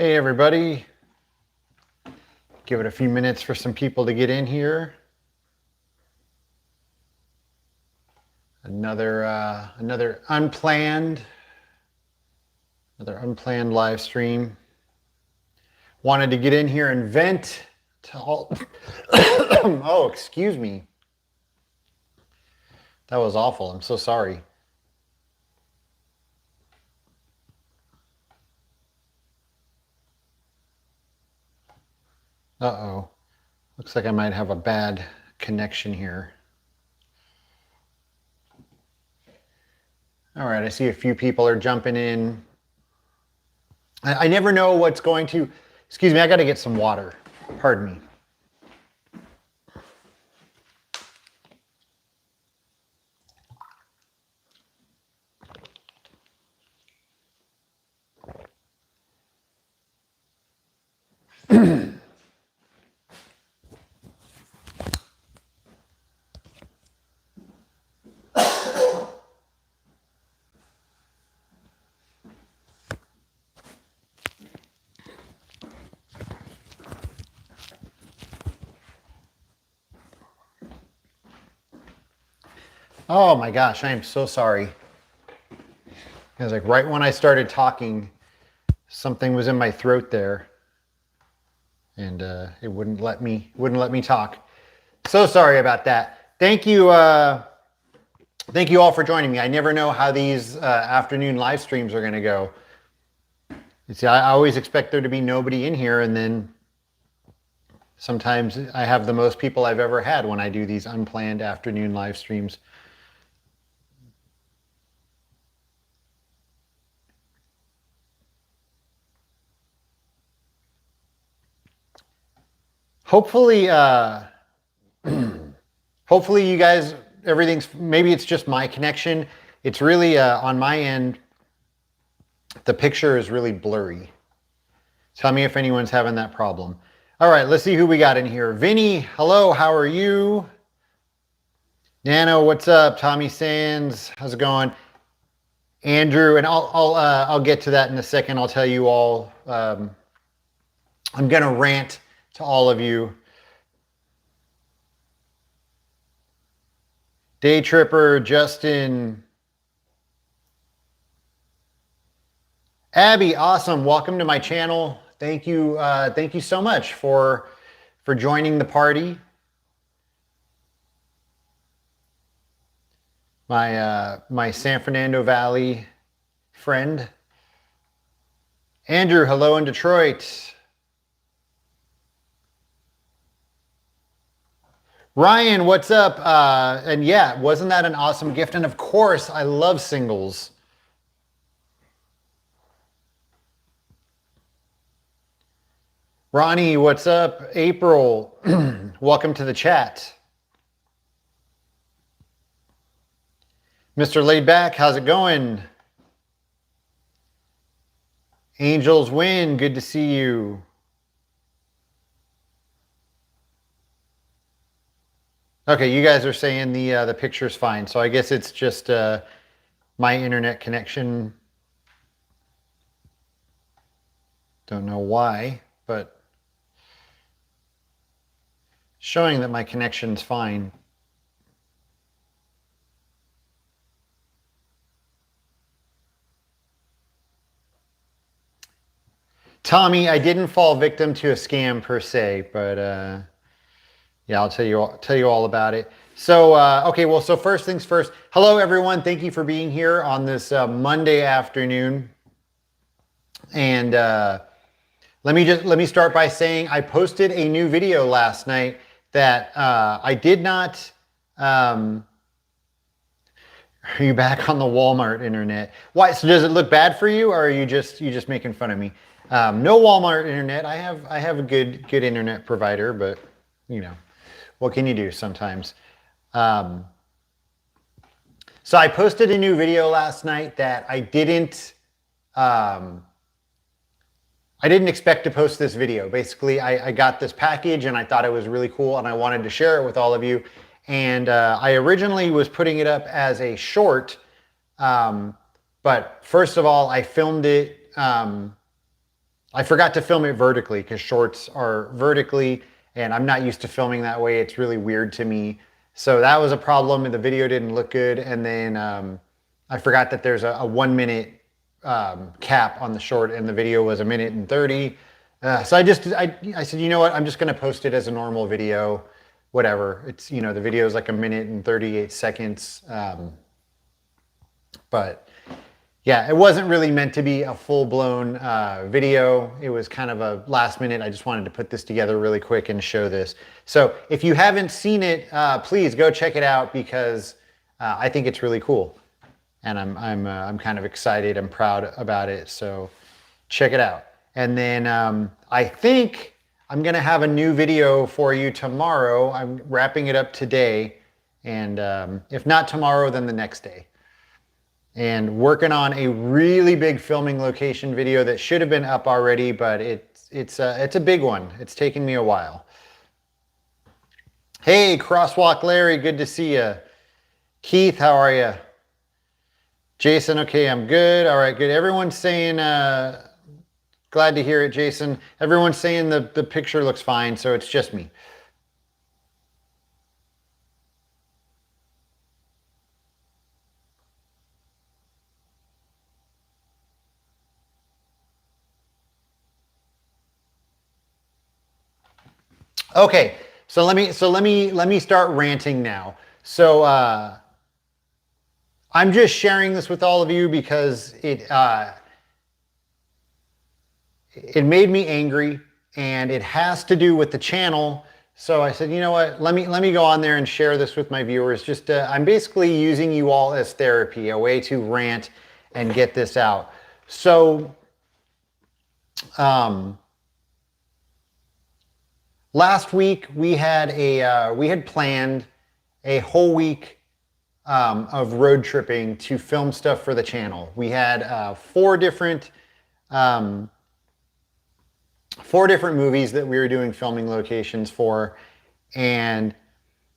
Hey everybody, give it a few minutes for some people to get in here. Another unplanned live stream. Wanted to get in here and vent to all. Oh, excuse me. That was awful. I'm so sorry. Uh-oh. Looks like I might have a bad connection here. All right, I see a few people are jumping in. I never know what's going to... Excuse me, I got to get some water. Pardon me. Oh my gosh, I am so sorry. It was like right when I started talking, something was in my throat there, and it wouldn't let me talk. So sorry about that. Thank you all for joining me. I never know how these afternoon live streams are going to go. You see, I always expect there to be nobody in here, and then sometimes I have the most people I've ever had when I do these unplanned afternoon live streams. Hopefully, hopefully you guys, maybe it's just my connection. It's really, on my end, the picture is really blurry. Tell me if anyone's having that problem. All right, let's see who we got in here. Vinny, hello, how are you? Nano, what's up? Tommy Sands, how's it going? Andrew, and I'll get to that in a second. I'll tell you all. I'm gonna rant to all of you. Day Tripper, Justin, Abby, awesome. Welcome to my channel. Thank you so much for joining the party. My San Fernando Valley friend. Andrew, hello in Detroit. Ryan, what's up? And yeah, wasn't that an awesome gift? And of course, I love singles. Ronnie, what's up? April, welcome to the chat. Mr. Laidback, how's it going? Angels win, good to see you. Okay, you guys are saying the picture's fine, so I guess it's just my internet connection. Don't know why, but showing that my connection's fine. Tommy, I didn't fall victim to a scam per se, but yeah, I'll tell you all about it. So, okay, well, so first things first. Hello, everyone. Thank you for being here on this Monday afternoon. And let me start by saying I posted a new video last night that I did not. Are you back on the Walmart internet? Why? So does it look bad for you, or are you just making fun of me? No Walmart internet. I have a good internet provider, but you know, what can you do sometimes? So I posted a new video last night that I didn't expect to post this video. Basically, I got this package and I thought it was really cool and I wanted to share it with all of you. And I originally was putting it up as a short, but first of all, I filmed it I forgot to film it vertically because shorts are vertically and I'm not used to filming that way. It's really weird to me. So that was a problem and the video didn't look good. And then I forgot that there's a 1 minute cap on the short and the video was 1:30. So I said, you know what? I'm just going to post it as a normal video, whatever. It's, you know, the video is like 1:38. But yeah, it wasn't really meant to be a full-blown video. It was kind of a last minute. I just wanted to put this together really quick and show this. So if you haven't seen it, please go check it out because I think it's really cool. And I'm kind of excited and proud about it. So check it out. And then I think I'm gonna have a new video for you tomorrow. I'm wrapping it up today. And if not tomorrow, then the next day. And working on a really big filming location video that should have been up already, but it's a big one. It's taken me a while. Hey, Crosswalk Larry, good to see you. Keith, how are you? Jason, okay, I'm good. All right, good. Everyone's saying, glad to hear it, Jason. Everyone's saying the picture looks fine, so it's just me. Okay, so let me start ranting now. So I'm just sharing this with all of you because it made me angry and it has to do with the channel. So I said, you know what? Let me go on there and share this with my viewers. Just I'm basically using you all as therapy, a way to rant and get this out. So last week we had planned a whole week of road tripping to film stuff for the channel. We had four different movies that we were doing filming locations for, and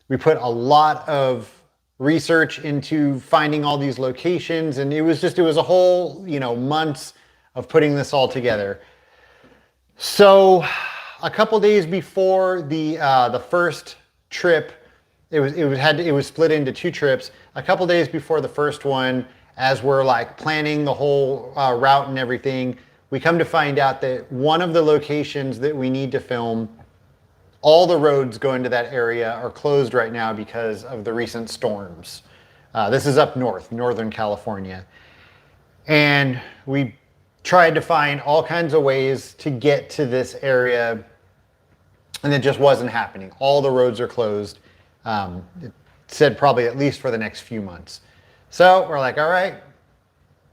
we put a lot of research into finding all these locations, and it was a whole, you know, months of putting this all together. So a couple days before the first trip, it was split into two trips. A couple days before the first one, as we're like planning the whole route and everything, we come to find out that one of the locations that we need to film, all the roads going to that area are closed right now because of the recent storms. This is up north, Northern California. And we tried to find all kinds of ways to get to this area, and it just wasn't happening. All the roads are closed. It said probably at least for the next few months. So we're like, all right,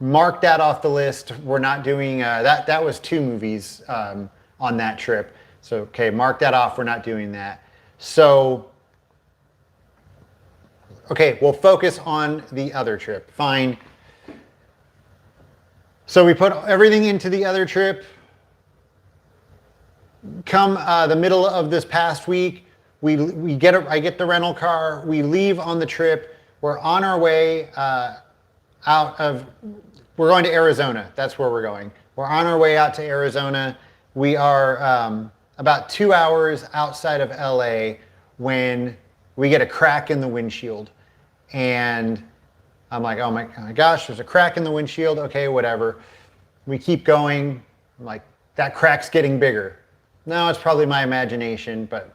mark that off the list. We're not doing that. That was two movies on that trip. So, okay, mark that off. We're not doing that. So, okay, we'll focus on the other trip. Fine. So we put everything into the other trip. Come the middle of this past week, I get the rental car. We leave on the trip. We're on our way we're going to Arizona. That's where we're going. We're on our way out to Arizona. We are about 2 hours outside of LA when we get a crack in the windshield. And I'm like, oh my gosh, there's a crack in the windshield. Okay, whatever. We keep going. I'm like, that crack's getting bigger. No, it's probably my imagination, but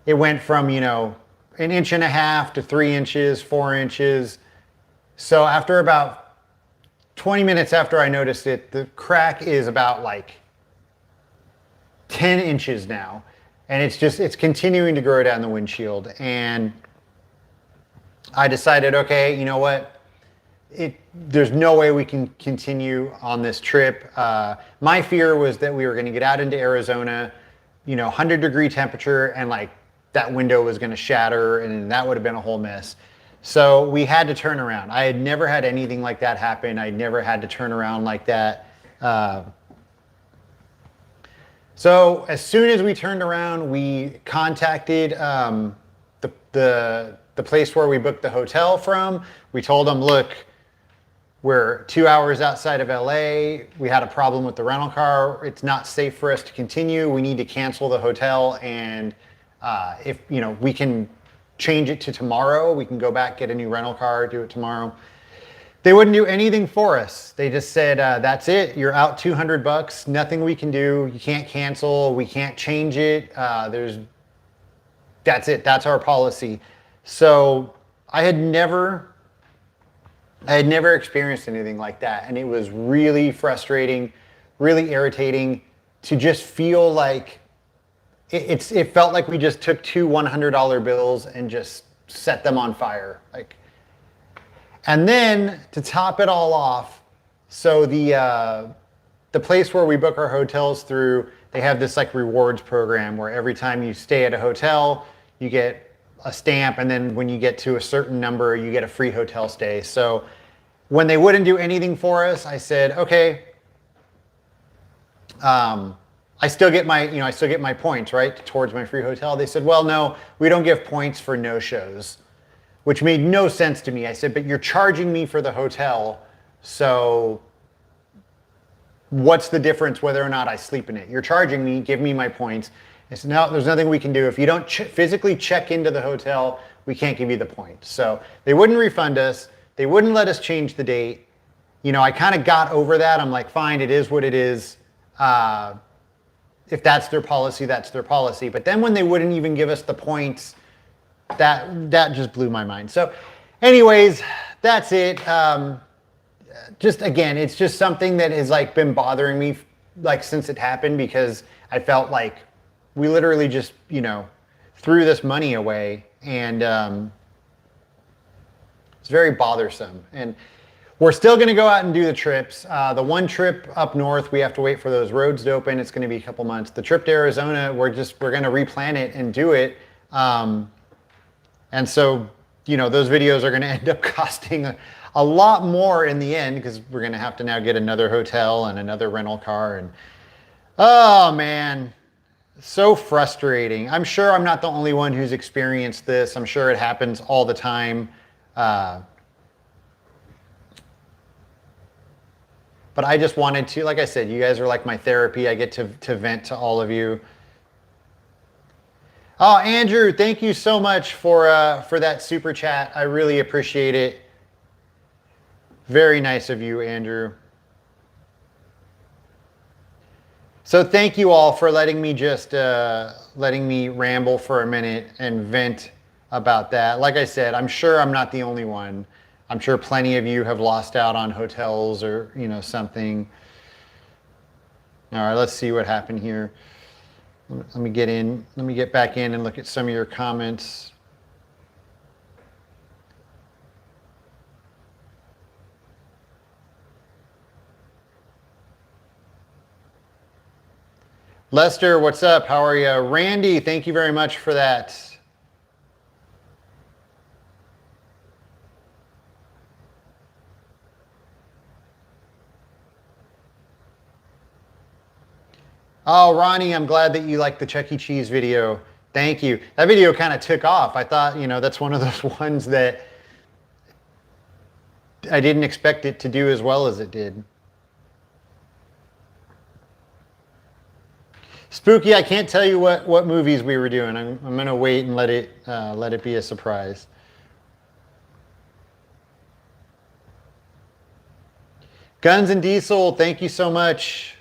it went from, you know, 1.5 inches to 3 inches, 4 inches. So after about 20 minutes after I noticed it, the crack is about like 10 inches now. And it's continuing to grow down the windshield. And I decided, okay, you know what? There's no way we can continue on this trip. My fear was that we were going to get out into Arizona, you know, 100-degree temperature, and like that window was going to shatter, and that would have been a whole mess. So we had to turn around. I had never had anything like that happen. I'd never had to turn around like that. So as soon as we turned around, we contacted the place where we booked the hotel from. We told them, look, We're 2 hours outside of LA. We had a problem with the rental car. It's not safe for us to continue. We need to cancel the hotel. And if we can change it to tomorrow, we can go back, get a new rental car, do it tomorrow. They wouldn't do anything for us. They just said, that's it. You're out $200. Nothing we can do. You can't cancel. We can't change it. That's it. That's our policy. So I had never experienced anything like that. And it was really frustrating, really irritating to just feel like it felt like we just took two $100 bills and just set them on fire. And then to top it all off, so the place where we book our hotels through, they have this like rewards program where every time you stay at a hotel, you get a stamp, and then when you get to a certain number, you get a free hotel stay. So when they wouldn't do anything for us, I said, okay, I still get my points, right, towards my free hotel. They said, well, no, we don't give points for no-shows, which made no sense to me. I said, but you're charging me for the hotel, so what's the difference whether or not I sleep in it? You're charging me, give me my points. I said, no, there's nothing we can do. If you don't physically check into the hotel, we can't give you the points. So they wouldn't refund us. They wouldn't let us change the date. I kind of got over that. I'm like, fine, it is what it is. If that's their policy, that's their policy. But then when they wouldn't even give us the points, that just blew my mind. So anyways, that's it. Just again, it's just something that has been bothering me since it happened, because I felt like we literally just, threw this money away, and it's very bothersome. And we're still going to go out and do the trips. The one trip up north, we have to wait for those roads to open. It's going to be a couple months. The trip to Arizona, we're going to replan it and do it. And so, those videos are going to end up costing a lot more in the end, because we're going to have to now get another hotel and another rental car. And oh man, so frustrating. I'm sure I'm not the only one who's experienced this. I'm sure it happens all the time. But I just wanted to, like I said, you guys are like my therapy. I get to vent to all of you. Oh, Andrew, thank you so much for that super chat. I really appreciate it. Very nice of you, Andrew. So thank you all for letting me ramble for a minute and vent about that. Like I said, I'm sure I'm not the only one. I'm sure plenty of you have lost out on hotels or, something. All right, let's see what happened here. Let me get back in and look at some of your comments. Lester, what's up? How are you? Randy, thank you very much for that. Oh, Ronnie, I'm glad that you liked the Chuck E. Cheese video. Thank you. That video kind of took off. I thought, that's one of those ones that I didn't expect it to do as well as it did. Spooky, I can't tell you what movies we were doing. I'm going to wait and let it be a surprise. Guns and Diesel, thank you so much.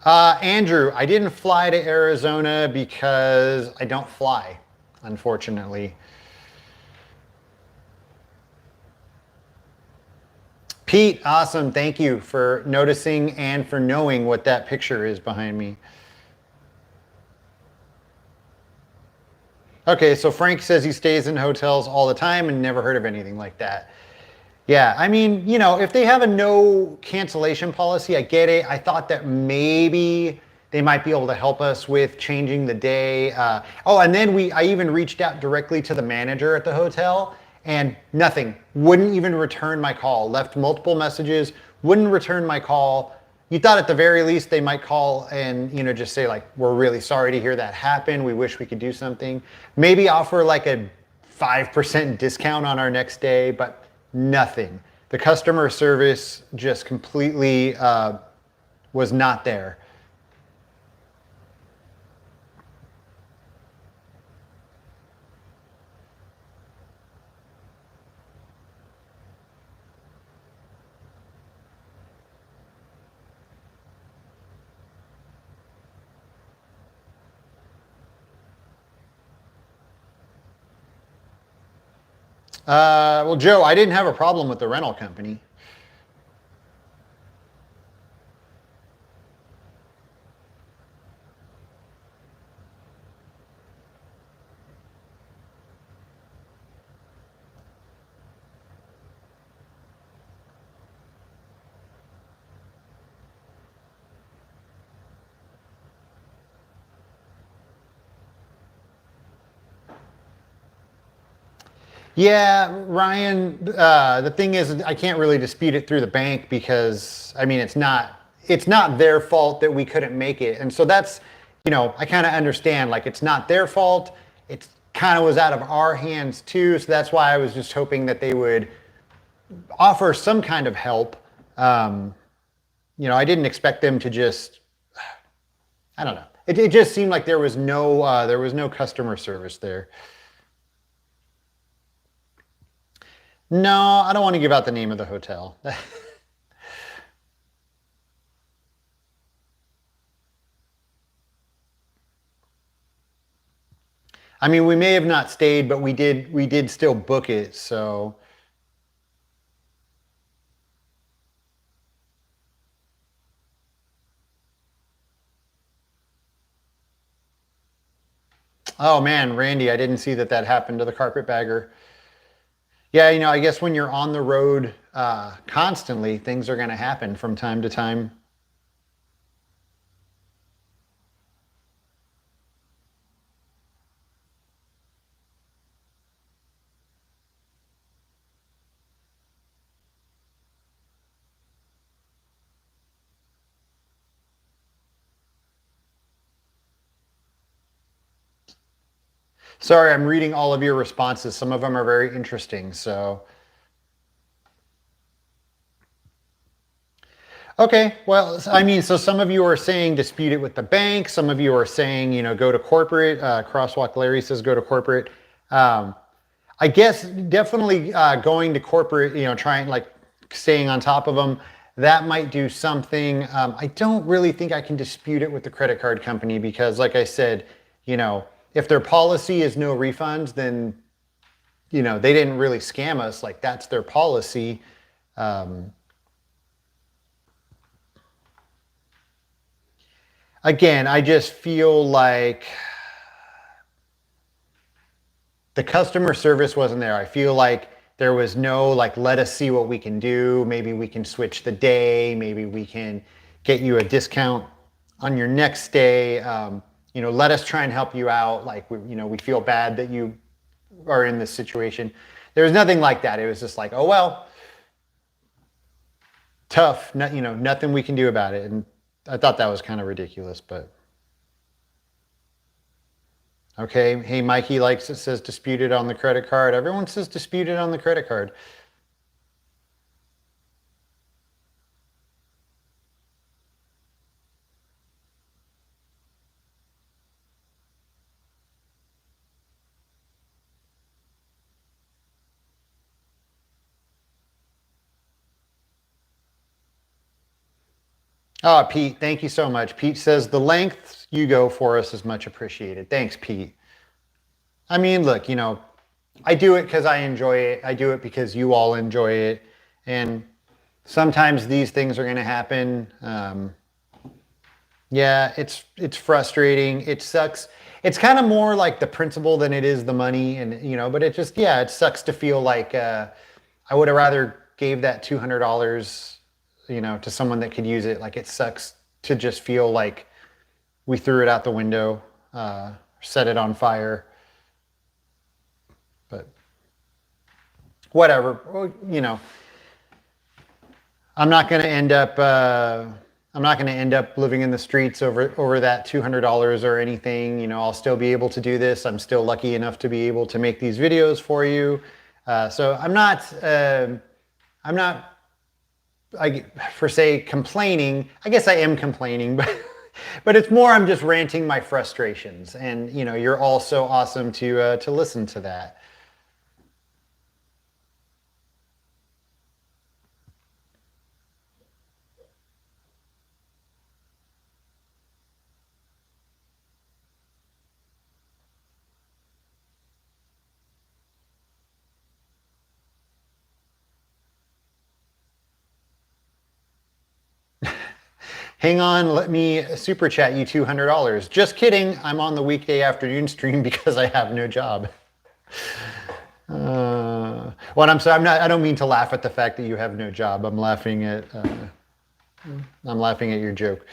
Andrew, I didn't fly to Arizona because I don't fly, unfortunately. Pete, awesome. Thank you for noticing and for knowing what that picture is behind me. Okay, so Frank says he stays in hotels all the time and never heard of anything like that. Yeah, I mean, if they have a no cancellation policy, I get it. I thought that maybe they might be able to help us with changing the day. And then I even reached out directly to the manager at the hotel, and nothing. Wouldn't even return my call. Left multiple messages, wouldn't return my call. you thought at the very least they might call and, just say like, we're really sorry to hear that happen. We wish we could do something. Maybe offer like a 5% discount on our next day, but nothing. The customer service just completely was not there. Well, Joe, I didn't have a problem with the rental company. Yeah, Ryan, the thing is, I can't really dispute it through the bank because, I mean, it's not their fault that we couldn't make it. And so that's, I kind of understand, like, it's not their fault. It's kind of was out of our hands too. So that's why I was just hoping that they would offer some kind of help. I didn't expect them to just, I don't know. It just seemed like there was no customer service there. No, I don't want to give out the name of the hotel. I mean, we may have not stayed, but we did still book it. So, oh man, Randy, I didn't see that that happened to the carpetbagger. Yeah, I guess when you're on the road constantly, things are going to happen from time to time. Sorry, I'm reading all of your responses. Some of them are very interesting. So, okay, well, I mean, so some of you are saying dispute it with the bank. Some of you are saying, go to corporate. Crosswalk Larry says go to corporate. Um, I guess definitely going to corporate, trying like staying on top of them, that might do something. I don't really think I can dispute it with the credit card company because, like I said, if their policy is no refunds, then, they didn't really scam us. Like that's their policy. Um, Again, I just feel like the customer service wasn't there. I feel like there was no like, let us see what we can do. Maybe we can switch the day. Maybe we can get you a discount on your next stay. Let us try and help you out. Like we feel bad that you are in this situation. There was nothing like that. It was just like, oh well, tough. No, nothing we can do about it. And I thought that was kind of ridiculous, but okay. Hey, Mikey likes it, says disputed on the credit card. Everyone says disputed on the credit card. Oh, Pete, thank you so much. Pete says the length you go for us is much appreciated. Thanks, Pete. I mean, look, I do it because I enjoy it. I do it because you all enjoy it. And sometimes these things are going to happen. Yeah, it's frustrating. It sucks. It's kind of more like the principle than it is the money, and but it just yeah, it sucks to feel like I would have rather gave that $200, to someone that could use it. Like it sucks to just feel like we threw it out the window, set it on fire. But whatever. Well, I'm not going to end up. I'm not going to end up living in the streets over that $200 or anything. You know, I'll still be able to do this. I'm still lucky enough to be able to make these videos for you. So I'm not, per se complaining. I guess I am complaining, but it's more I'm just ranting my frustrations. And you know, you're all so awesome to listen to that. Hang on, let me super chat you $200. Just kidding. I'm on the weekday afternoon stream because I have no job. Well, I'm sorry. I don't mean to laugh at the fact that you have no job. I'm laughing at your joke.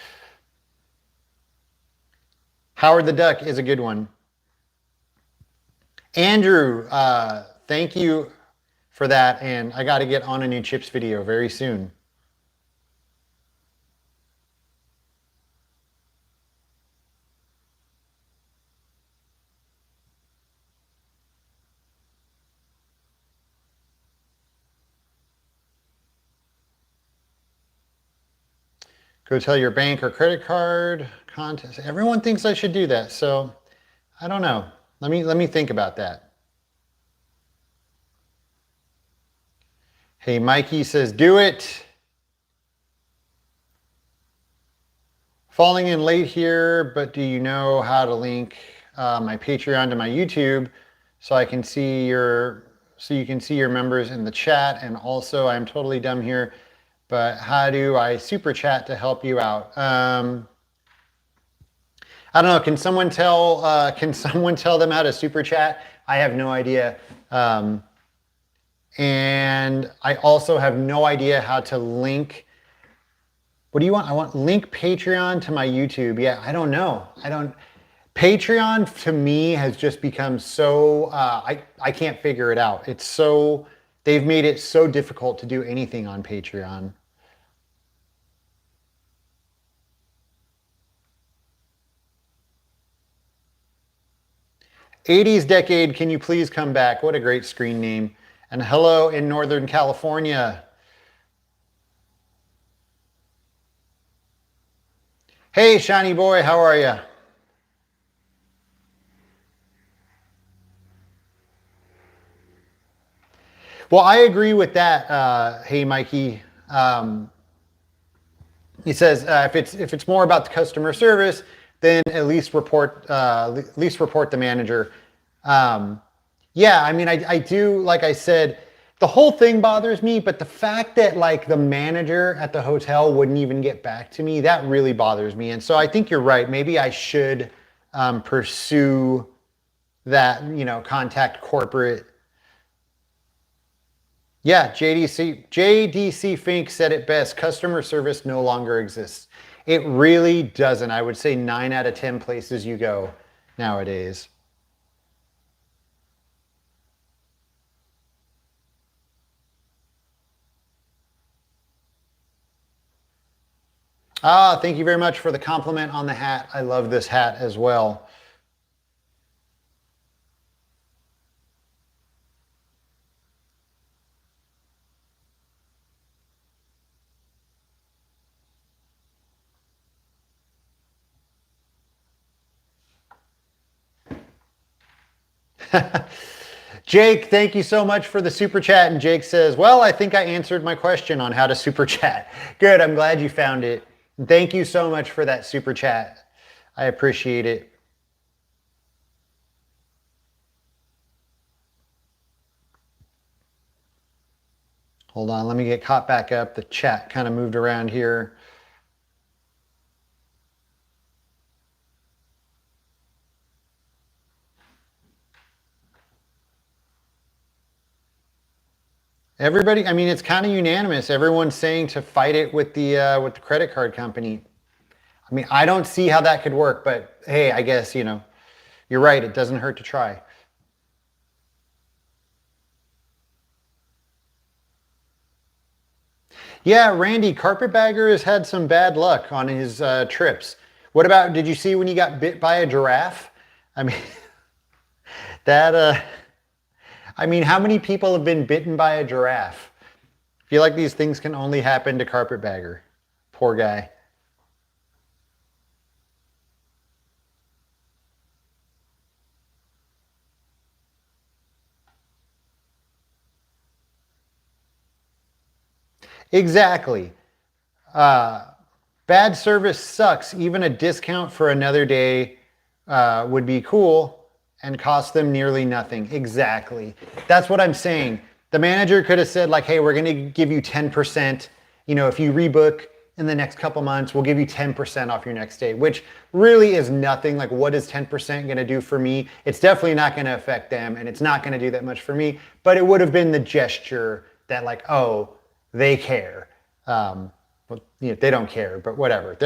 Howard the Duck is a good one. Andrew, thank you for that, and I got to get on a new Chips video very soon. Go tell your bank or credit card contest. Everyone thinks I should do that, so I don't know. Let me think about that. Hey, Mikey says, do it. Falling in late here, but do you know how to link my Patreon to my YouTube so you can see your members in the chat? And also, I'm totally dumb here, but how do I super chat to help you out? I don't know. Can someone tell them how to super chat? I have no idea. And I also have no idea how to link. What do you want? I want link Patreon to my YouTube. Yeah, I don't know. Patreon to me has just become so, I can't figure it out. They've made it so difficult to do anything on Patreon. '80s Decade, can you please come back? What a great screen name. And hello in Northern California. Hey, Shiny Boy, how are you? Well, I agree with that. Hey, Mikey. He says if it's more about the customer service, then at least report the manager. Yeah, I mean, I do, like I said, the whole thing bothers me, but the fact that like the manager at the hotel wouldn't even get back to me, that really bothers me. And so I think you're right. Maybe I should pursue that, you know, contact corporate. Yeah, JDC Fink said it best. Customer service no longer exists. It really doesn't. I would say 9 out of 10 places you go nowadays. Ah, thank you very much for the compliment on the hat. I love this hat as well. Jake, thank you so much for the super chat. And Jake says, well, I think I answered my question on how to super chat. Good, I'm glad you found it. And thank you so much for that super chat. I appreciate it. Hold on, let me get caught back up. The chat kind of moved around here. Everybody, I mean, it's kind of unanimous. Everyone's saying to fight it with the credit card company. I mean, I don't see how that could work, but hey, I guess, you know, you're right. It doesn't hurt to try. Yeah, Randy, Carpetbagger has had some bad luck on his trips. What about, did you see when he got bit by a giraffe? I mean, that, I mean, how many people have been bitten by a giraffe? I feel like these things can only happen to Carpetbagger. Poor guy. Exactly. Uh, Bad service sucks. Even a discount for another day would be cool and cost them nearly nothing. Exactly. That's what I'm saying. The manager could have said like, hey, we're going to give you 10%. You know, if you rebook in the next couple months, we'll give you 10% off your next stay, which really is nothing. Like, what is 10% going to do for me? It's definitely not going to affect them, and it's not going to do that much for me, but it would have been the gesture that like, oh, they care. Well, you know, they don't care, but whatever.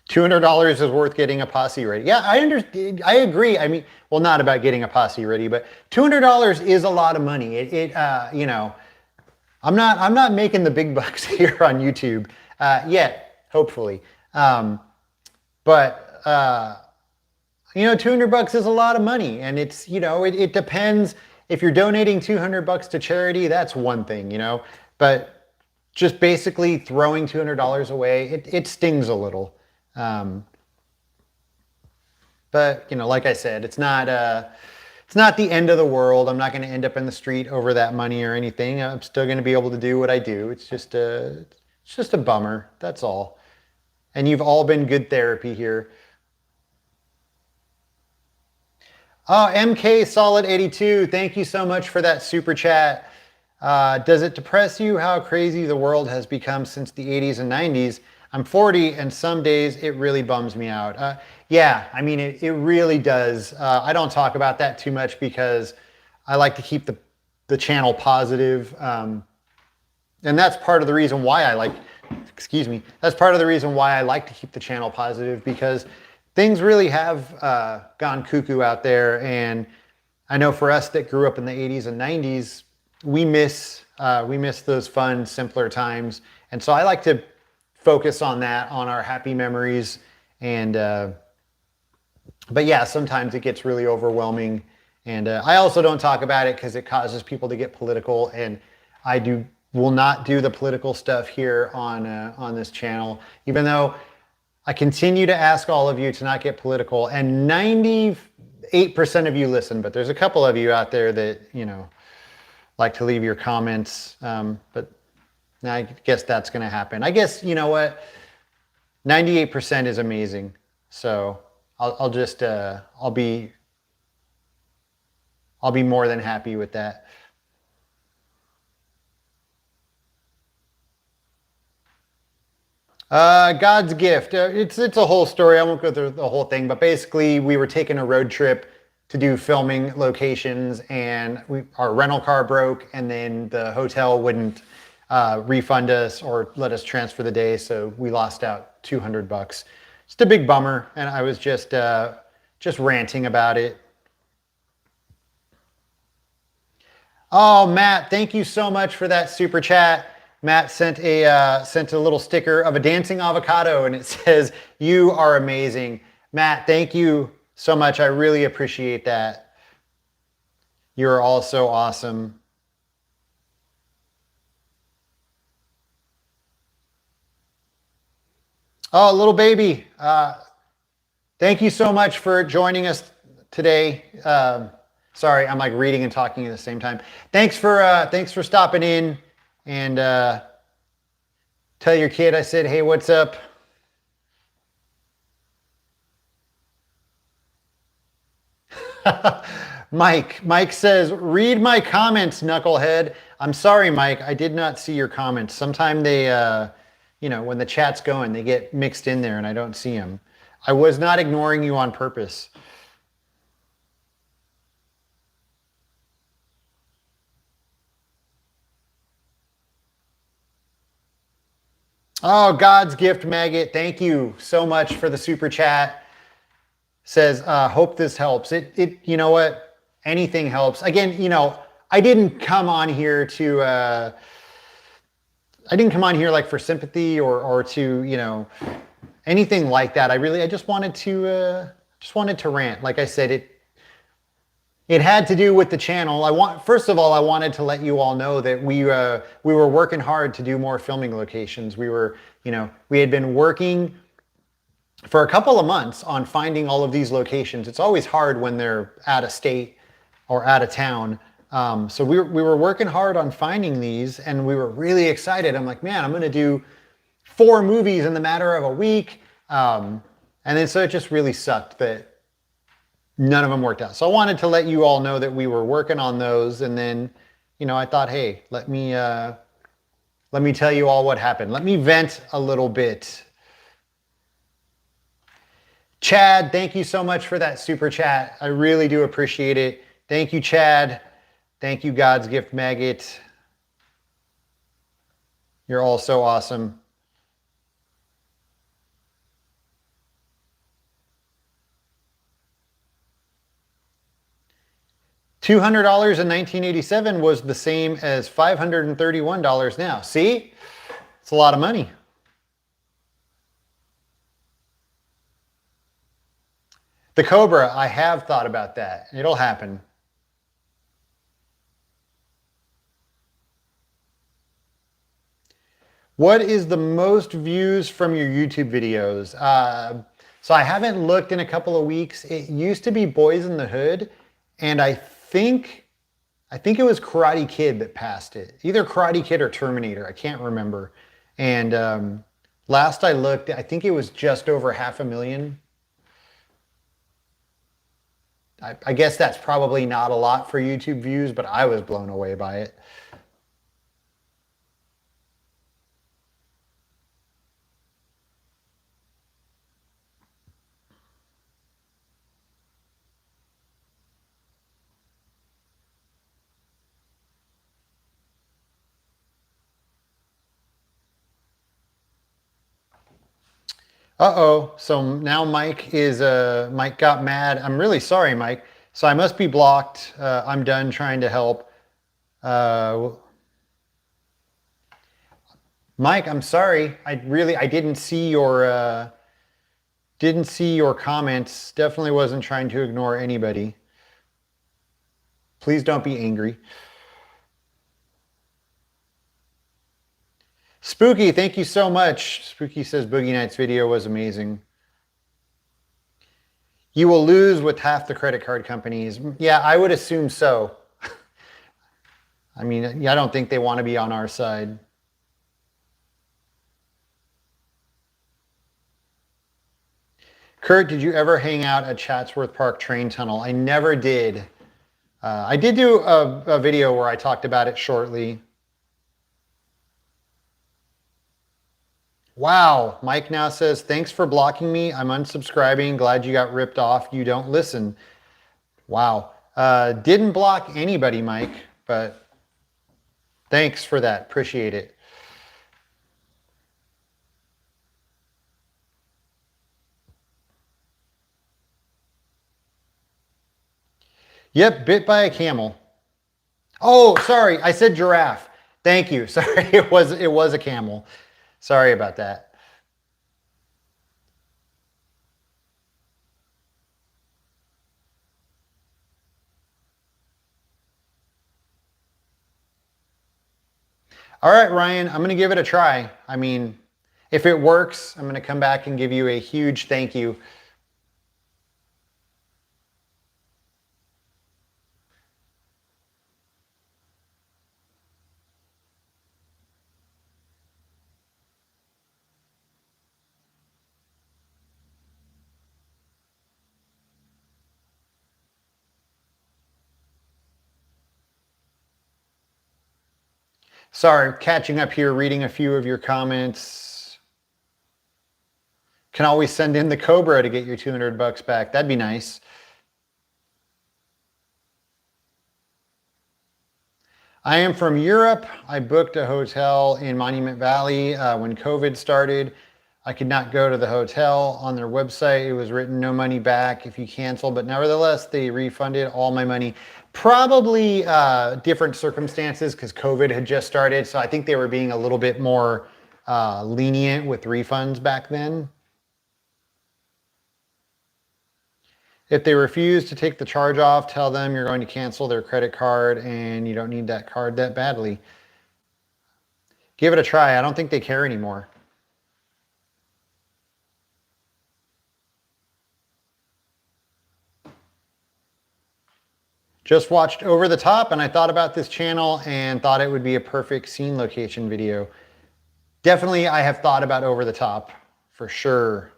$200 is worth getting a posse ready. Yeah, I understand. I agree. I mean, well, not about getting a posse ready, but $200 is a lot of money. You know, I'm not making the big bucks here on YouTube yet, hopefully. Um, but you know, 200 bucks is a lot of money, and it's, you know, it depends. If you're donating 200 bucks to charity, that's one thing, you know, but just basically throwing $200 away, it stings a little. Um, but you know, like I said, it's not the end of the world. I'm not going to end up in the street over that money or anything. I'm still going to be able to do what I do. It's just a bummer. That's all. And you've all been good therapy here. Oh, MK Solid 82, thank you so much for that super chat. Does it depress you how crazy the world has become since the 80s and 90s? I'm 40 and some days it really bums me out. Yeah, I mean, it really does. I don't talk about that too much because I like to keep the channel positive. And that's part of the reason why I like, excuse me, that's part of the reason why I like to keep the channel positive, because things really have gone cuckoo out there. And I know for us that grew up in the 80s and 90s, we miss those fun, simpler times. And so I like to focus on that, on our happy memories. And but yeah, sometimes it gets really overwhelming. And I also don't talk about it because it causes people to get political, and I will not do the political stuff here on this channel, even though I continue to ask all of you to not get political, and 98% of you listen, but there's a couple of you out there that, you know, like to leave your comments. But I guess that's going to happen. I guess, you know what? 98% is amazing. So I'll just, I'll be more than happy with that. God's gift. It's a whole story. I won't go through the whole thing, but basically, we were taking a road trip to do filming locations, and our rental car broke, and then the hotel wouldn't refund us or let us transfer the day, so we lost out 200 bucks. Just a big bummer, and I was just ranting about it. Oh, Matt, thank you so much for that super chat. Matt sent a little sticker of a dancing avocado, and it says, "You are amazing." Matt, thank you so much. I really appreciate that. You're all so awesome. Oh, little baby. Thank you so much for joining us today. Sorry, I'm like reading and talking at the same time. Thanks for stopping in, and tell your kid I said, hey, what's up? Mike says, read my comments, knucklehead. I'm sorry, Mike. I did not see your comments. Sometime they, you know, when the chat's going, they get mixed in there and I don't see them. I was not ignoring you on purpose. Oh, God's gift, Maggot. Thank you so much for the super chat. Says, hope this helps. You know what? Anything helps. Again, I didn't come on here to, I didn't come on here like for sympathy or to, anything like that. I just wanted to rant. Like I said, it had to do with the channel. First of all, I wanted to let you all know that we were working hard to do more filming locations. We had been working for a couple of months on finding all of these locations. It's always hard when they're out of state or out of town. So we were working hard on finding these, and we were really excited. I'm like, man, I'm going to do 4 movies in the matter of a week. And then so it just really sucked that none of them worked out. So I wanted to let you all know that we were working on those. And then, I thought, hey, let me tell you all what happened. Let me vent a little bit. Chad, thank you so much for that super chat. I really do appreciate it. Thank you, Chad. Thank you, God's gift, Maggot. You're all so awesome. $200 in 1987 was the same as $531 now. See? It's a lot of money. The Cobra, I have thought about that. It'll happen. What is the most views from your YouTube videos? So I haven't looked in a couple of weeks. It used to be Boys in the Hood, and I think it was Karate Kid that passed it. Either Karate Kid or Terminator. I can't remember. And last I looked, I think it was just over 500,000. I guess that's probably not a lot for YouTube views, but I was blown away by it. Uh-oh, so now Mike got mad. I'm really sorry, Mike. So I must be blocked. I'm done trying to help. Mike, I'm sorry. I didn't see your comments. Definitely wasn't trying to ignore anybody. Please don't be angry. Spooky, thank you so much. Spooky says Boogie Nights video was amazing. You will lose with half the credit card companies. Yeah, I would assume so. I mean, I don't think they want to be on our side. Kurt, did you ever hang out at Chatsworth Park train tunnel? I never did. I did do a video where I talked about it shortly. Wow, Mike now says, thanks for blocking me. I'm unsubscribing. Glad you got ripped off. You don't listen. Wow. Didn't block anybody, Mike, but thanks for that. Appreciate it. Yep, bit by a camel. Oh, sorry, I said giraffe. Thank you. Sorry, it was a camel. Sorry about that. All right, Ryan, I'm going to give it a try. I mean, if it works, I'm going to come back and give you a huge thank you. Sorry, catching up here, reading a few of your comments. Can always send in the Cobra to get your $200 back. That'd be nice. I am from Europe. I booked a hotel in Monument Valley when COVID started. I could not go to the hotel. On their website, it was written no money back if you cancel, but nevertheless, they refunded all my money. Probably different circumstances because COVID had just started, so I think they were being a little bit more lenient with refunds back then. If they refuse to take the charge off, tell them you're going to cancel their credit card and you don't need that card that badly. Give it a try. I don't think they care anymore. Just watched Over the Top and I thought about this channel and thought it would be a perfect scene location video. Definitely I have thought about Over the Top for sure.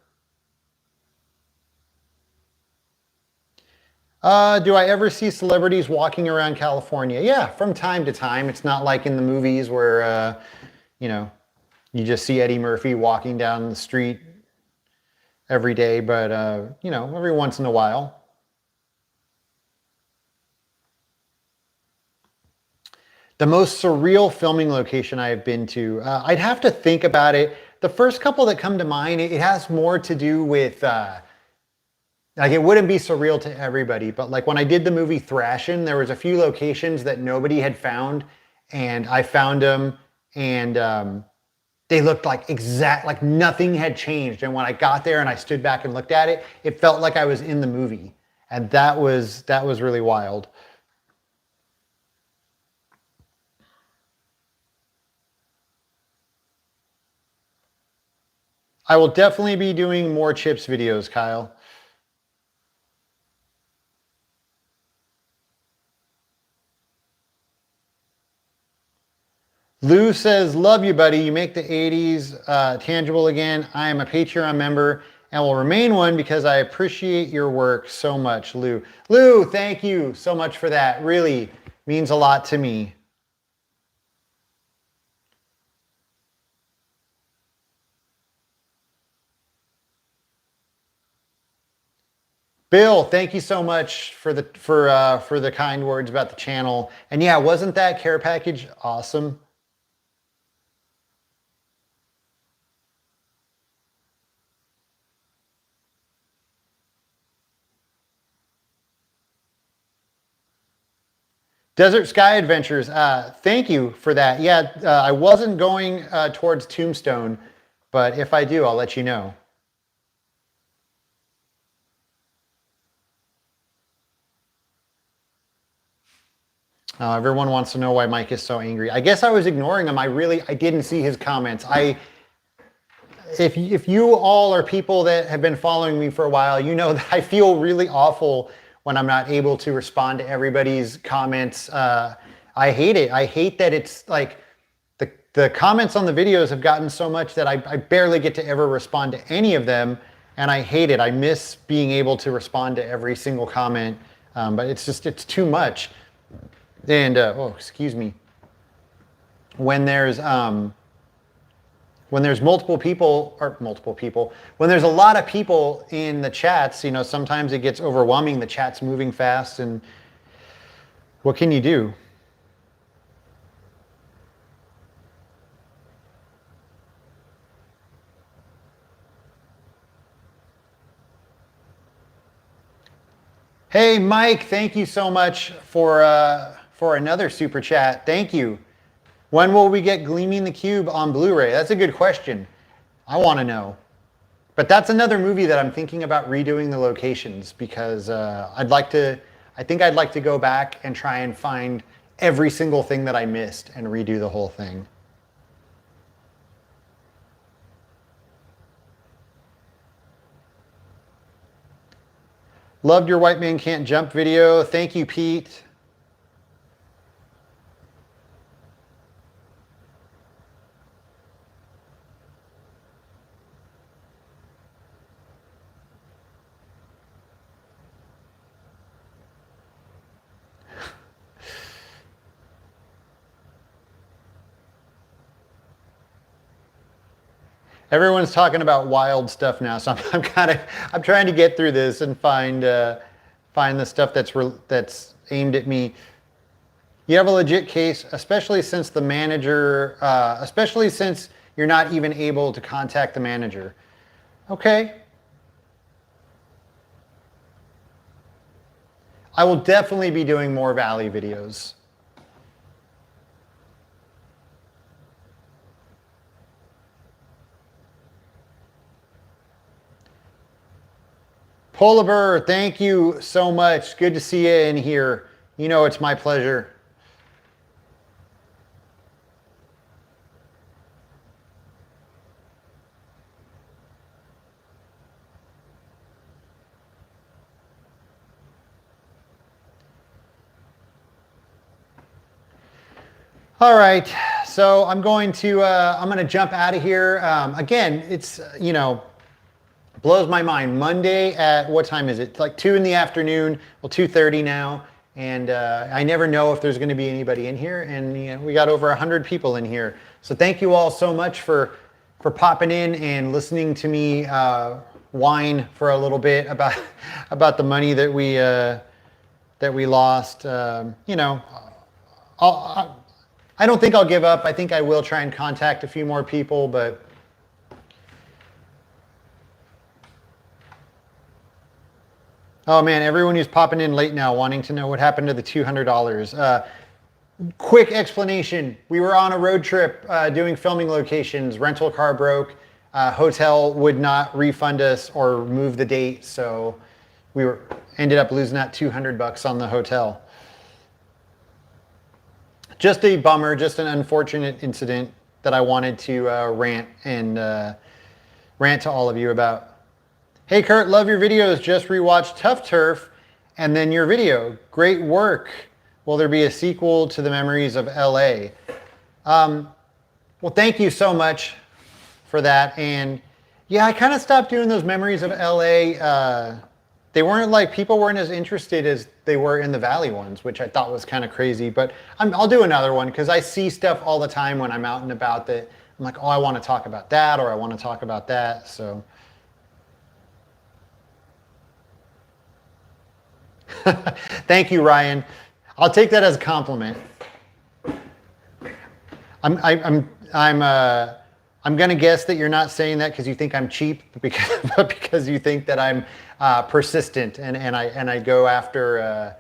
Do I ever see celebrities walking around California? Yeah, from time to time. It's not like in the movies where, you know, you just see Eddie Murphy walking down the street every day, but, you know, every once in a while. The most surreal filming location I have been to, I'd have to think about it. The first couple that come to mind, it has more to do with, like it wouldn't be surreal to everybody, but like when I did the movie Thrashin', there was a few locations that nobody had found, and I found them, and they looked like like nothing had changed. And when I got there and I stood back and looked at it, it felt like I was in the movie, and that was really wild. I will definitely be doing more chips videos, Kyle. Lou says, love you, buddy. You make the 80s tangible again. I am a Patreon member and will remain one because I appreciate your work so much, Lou. Lou, thank you so much for that. Really means a lot to me. Bill, thank you so much for the kind words about the channel. And yeah, wasn't that care package awesome? Desert Sky Adventures, thank you for that. Yeah, I wasn't going towards Tombstone, but if I do, I'll let you know. Everyone wants to know why Mike is so angry. I guess I was ignoring him. I didn't see his comments. If you all are people that have been following me for a while, you know that I feel really awful when I'm not able to respond to everybody's comments. I hate it. I hate that it's like the comments on the videos have gotten so much that I barely get to ever respond to any of them, and I hate it. I miss being able to respond to every single comment, but it's too much. And oh, excuse me. When there's multiple people, when there's a lot of people in the chats, you know, sometimes it gets overwhelming. The chat's moving fast, and what can you do? Hey, Mike, thank you so much for another super chat. Thank you. When will we get Gleaming the Cube on Blu-ray? That's a good question. I want to know. But that's another movie that I'm thinking about redoing the locations because I think I'd like to go back and try and find every single thing that I missed and redo the whole thing. Loved your White Man Can't Jump video. Thank you, Pete. Everyone's talking about wild stuff now, so I'm trying to get through this and find the stuff that's aimed at me. You have a legit case, especially since the manager, especially since you're not even able to contact the manager. Okay. I will definitely be doing more Valley videos. Poliver, thank you so much. Good to see you in here. You know it's my pleasure. All right, so I'm going to jump out of here. Again, it's blows my mind. Monday at what time is it? It's like 2 in the afternoon. Well, 2:30 now, and I never know if there's going to be anybody in here. And we got over 100 people in here. So thank you all so much for popping in and listening to me whine for a little bit about the money that we lost. I don't think I'll give up. I think I will try and contact a few more people, but oh man, everyone who's popping in late now wanting to know what happened to the $200. Quick explanation. We were on a road trip doing filming locations. Rental car broke. Hotel would not refund us or move the date, so we ended up losing that $200 on the hotel. Just a bummer, just an unfortunate incident that I wanted to rant to all of you about. Hey Kurt, love your videos. Just rewatched Tough Turf and then your video. Great work. Will there be a sequel to the Memories of LA? Well, thank you so much for that. And yeah, I kind of stopped doing those Memories of LA. People weren't as interested as they were in the Valley ones, which I thought was kind of crazy. But I'll do another one because I see stuff all the time when I'm out and about that I'm like, oh, I want to talk about that, or I want to talk about that. So thank you, Ryan. I'll take that as a compliment. I'm gonna guess that you're not saying that because you think I'm cheap, but because you think that I'm persistent and I go after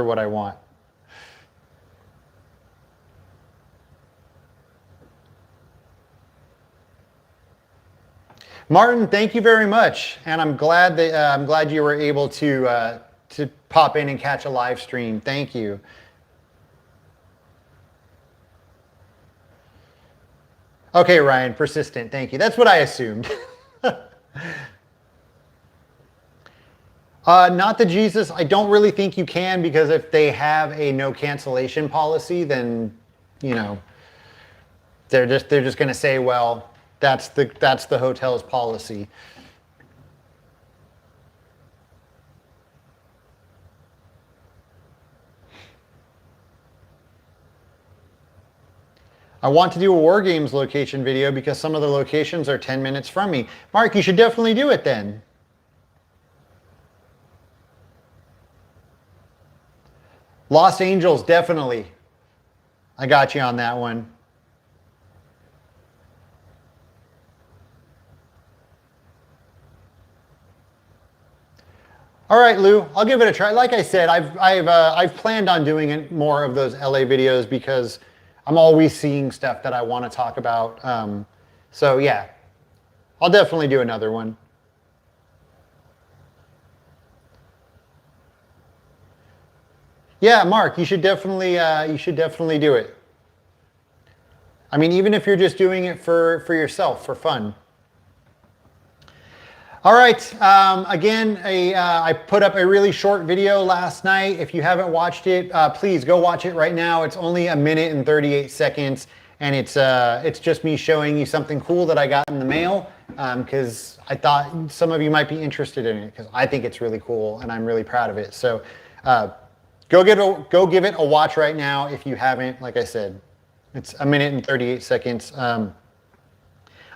what I want. Martin, thank you very much, and I'm glad you were able to pop in and catch a live stream. Thank you. Okay, Ryan, persistent. Thank you. That's what I assumed. Not the Jesus. I don't really think you can, because if they have a no cancellation policy, then they're just going to say, well, that's the hotel's policy. I want to do a War Games location video because some of the locations are 10 minutes from me. Mark, you should definitely do it then. Los Angeles, definitely. I got you on that one. All right, Lou, I'll give it a try. Like I said, I've planned on doing more of those LA videos because I'm always seeing stuff that I want to talk about. So yeah, I'll definitely do another one. Yeah, Mark, you should definitely do it. I mean, even if you're just doing it for yourself, for fun. All right, again, I put up a really short video last night. If you haven't watched it, please go watch it right now. It's only 1 minute and 38 seconds, and it's just me showing you something cool that I got in the mail, because I thought some of you might be interested in it, because I think it's really cool, and I'm really proud of it. So go give it a watch right now if you haven't. Like I said, it's 1 minute and 38 seconds.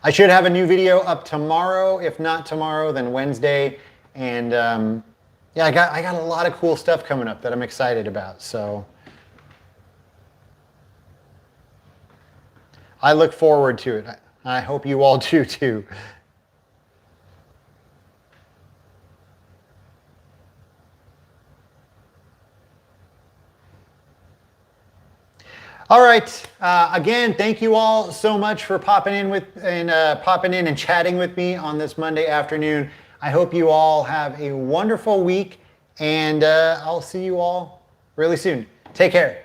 I should have a new video up tomorrow. If not tomorrow, then Wednesday. And yeah, I got a lot of cool stuff coming up that I'm excited about. So I look forward to it. I hope you all do too. All right. Again, thank you all so much for popping in and chatting with me on this Monday afternoon. I hope you all have a wonderful week, and I'll see you all really soon. Take care.